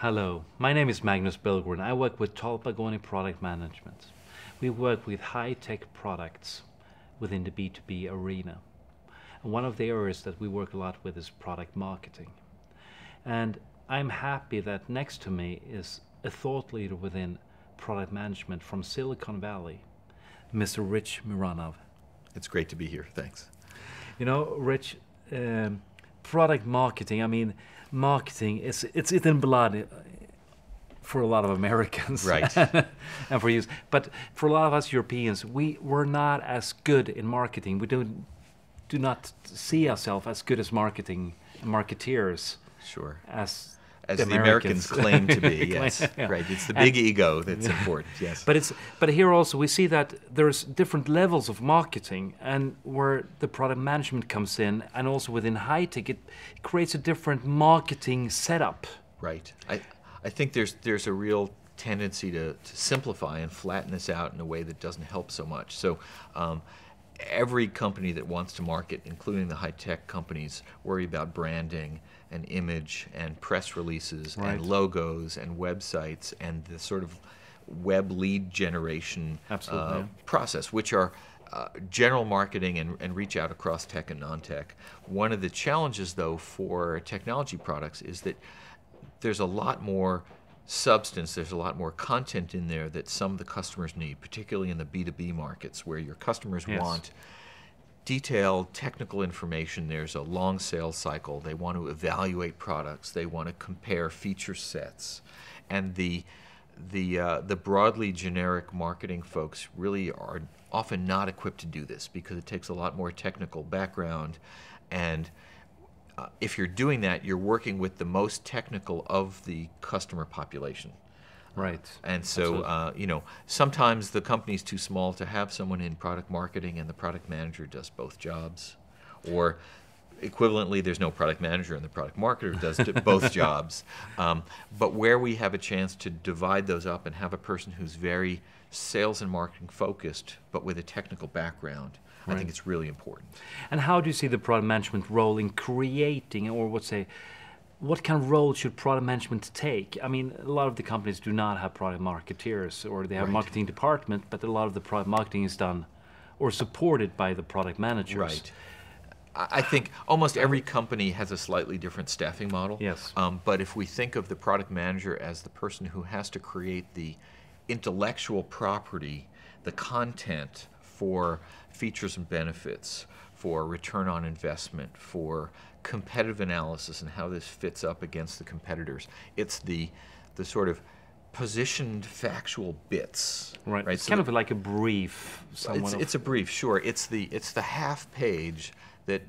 Hello, my name is Magnus Billgren. I work with Tolpagorni Product Management. We work with high-tech products within the B2B arena. And one of the areas that we work a lot with is product marketing. And I'm happy that next to me is a thought leader within product management from Silicon Valley, Mr. Rich Mironov. It's great to be here. Thanks. You know, Rich, product marketing, marketing, it's in blood for a lot of Americans. Right. And for you. But for a lot of us Europeans, we're not as good in marketing. We do not see ourselves as good as marketeers. Sure. As the Americans claim to be, yes. Yeah. Right. It's the big ego that's important, yes. But here also we see that there's different levels of marketing, and where the product management comes in, and also within high tech, it creates a different marketing setup. Right. I think there's a real tendency to simplify and flatten this out in a way that doesn't help so much. So every company that wants to market, including the high-tech companies, worry about branding and image and press releases Right. and logos and websites and the sort of web lead generation Absolutely, yeah. process, which are general marketing and reach out across tech and non-tech. One of the challenges, though, for technology products is that there's a lot more substance, there's a lot more content in there that some of the customers need, particularly in the B2B markets where your customers Yes. want detailed technical information. There's a long sales cycle. They want to evaluate products. They want to compare feature sets. And the broadly generic marketing folks really are often not equipped to do this because it takes a lot more technical background. And if you're doing that, you're working with the most technical of the customer population. Right. And so, sometimes the company's too small to have someone in product marketing and the product manager does both jobs. Or equivalently, there's no product manager and the product marketer does both jobs. But where we have a chance to divide those up and have a person who's very sales and marketing focused, but with a technical background, I think it's really important. And how do you see the product management role in creating, or what kind of role should product management take? A lot of the companies do not have product marketeers, or they have a marketing department, but a lot of the product marketing is done or supported by the product managers. Right. I think almost every company has a slightly different staffing model. Yes. But if we think of the product manager as the person who has to create the intellectual property, the content for features and benefits, for return on investment, for competitive analysis and how this fits up against the competitors. It's the sort of positioned factual bits. Right. It's kind of like a brief. It's a brief, sure. It's the half page that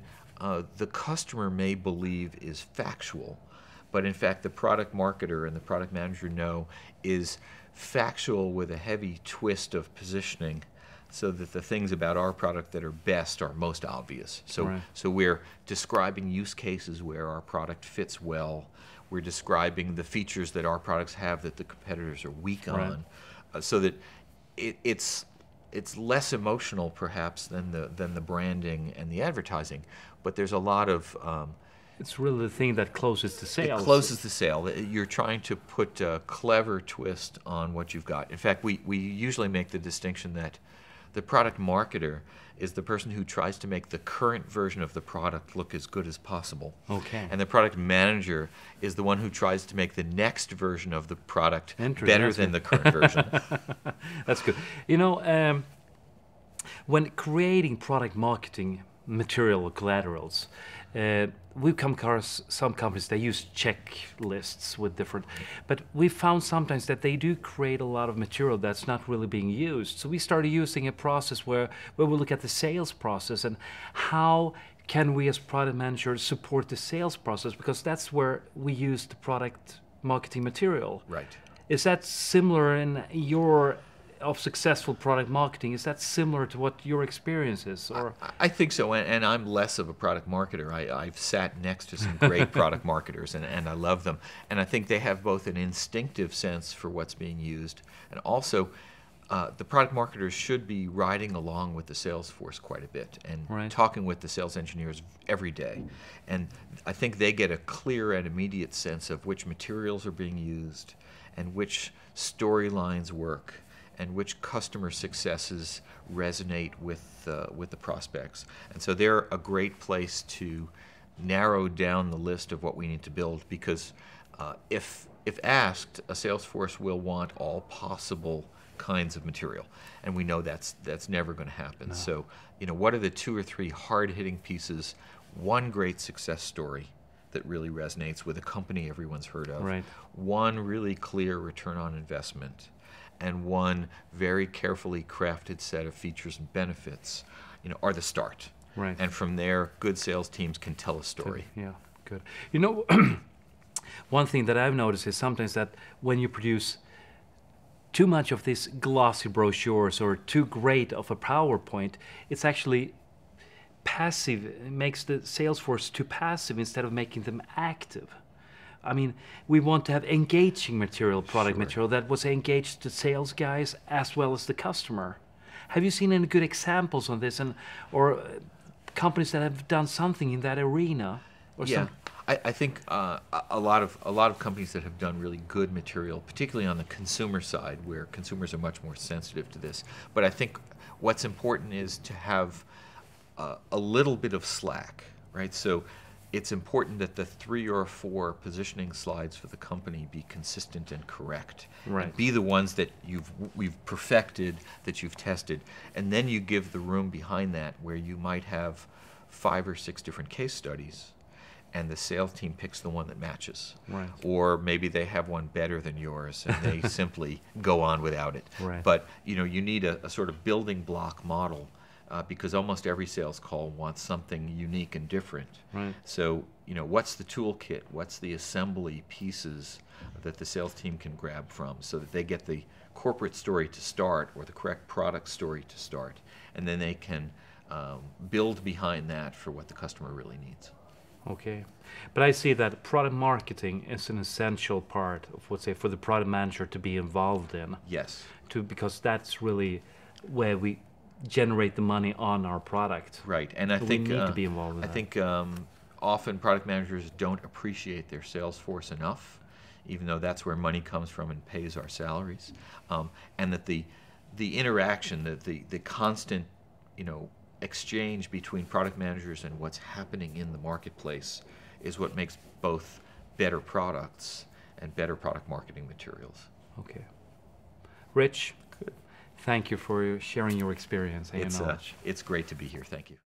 the customer may believe is factual, but in fact the product marketer and the product manager know is factual with a heavy twist of positioning, so that the things about our product that are best are most obvious. So we're describing use cases where our product fits well. We're describing the features that our products have that the competitors are weak on, so that it's less emotional perhaps than the branding and the advertising. But there's a lot of it's really the thing that closes the sale. It closes the sale. You're trying to put a clever twist on what you've got. In fact, we usually make the distinction that the product marketer is the person who tries to make the current version of the product look as good as possible. Okay. And the product manager is the one who tries to make the next version of the product better than the current version. That's good. When creating product marketing material or collaterals, we've come across some companies, they use checklists with different, but we found sometimes that they do create a lot of material that's not really being used. So we started using a process where we look at the sales process and how can we as product managers support the sales process, because that's where we use the product marketing material. Right. Is that similar in your of successful product marketing? Is that similar to what your experience is? Or I think so, and I'm less of a product marketer. I've sat next to some great product marketers, and I love them. And I think they have both an instinctive sense for what's being used, and also the product marketers should be riding along with the sales force quite a bit and Right. talking with the sales engineers every day. And I think they get a clear and immediate sense of which materials are being used and which storylines work and which customer successes resonate with the prospects. And so they're a great place to narrow down the list of what we need to build, because if asked, a sales force will want all possible kinds of material, and we know that's never going to happen. No. So, what are the 2 or 3 hard-hitting pieces? One great success story that really resonates with a company everyone's heard of. Right. One really clear return on investment, and one very carefully crafted set of features and benefits, are the start. Right. And from there, good sales teams can tell a story. Yeah, good. One thing that I've noticed is sometimes that when you produce too much of these glossy brochures or too great of a PowerPoint, it's actually passive. It makes the sales force too passive instead of making them active. I mean, we want to have engaging material, product Sure. material that was engaged the sales guys as well as the customer. Have you seen any good examples on this, or companies that have done something in that arena? Or Yeah, I think a lot of companies that have done really good material, particularly on the consumer side, where consumers are much more sensitive to this. But I think what's important is to have a little bit of slack, right? So it's important that the 3 or 4 positioning slides for the company be consistent and correct. Right. And be the ones that we've perfected, that you've tested, and then you give the room behind that where you might have 5 or 6 different case studies, and the sales team picks the one that matches. Right. Or maybe they have one better than yours and they simply go on without it. Right. But you need a sort of building block model, because almost every sales call wants something unique and different. Right. So what's the toolkit? What's the assembly pieces that the sales team can grab from, so that they get the corporate story to start, or the correct product story to start, and then they can build behind that for what the customer really needs. Okay, but I see that product marketing is an essential part of, let's say, for the product manager to be involved in. Yes. Because that's really where we generate the money on our product. Right, and I So think we need to be involved in I that. think often product managers don't appreciate their sales force enough, even though that's where money comes from and pays our salaries, and that the interaction, the constant, exchange between product managers and what's happening in the marketplace is what makes both better products and better product marketing materials. Okay. Rich, thank you for sharing your experience and your It's knowledge. it's great to be here. Thank you.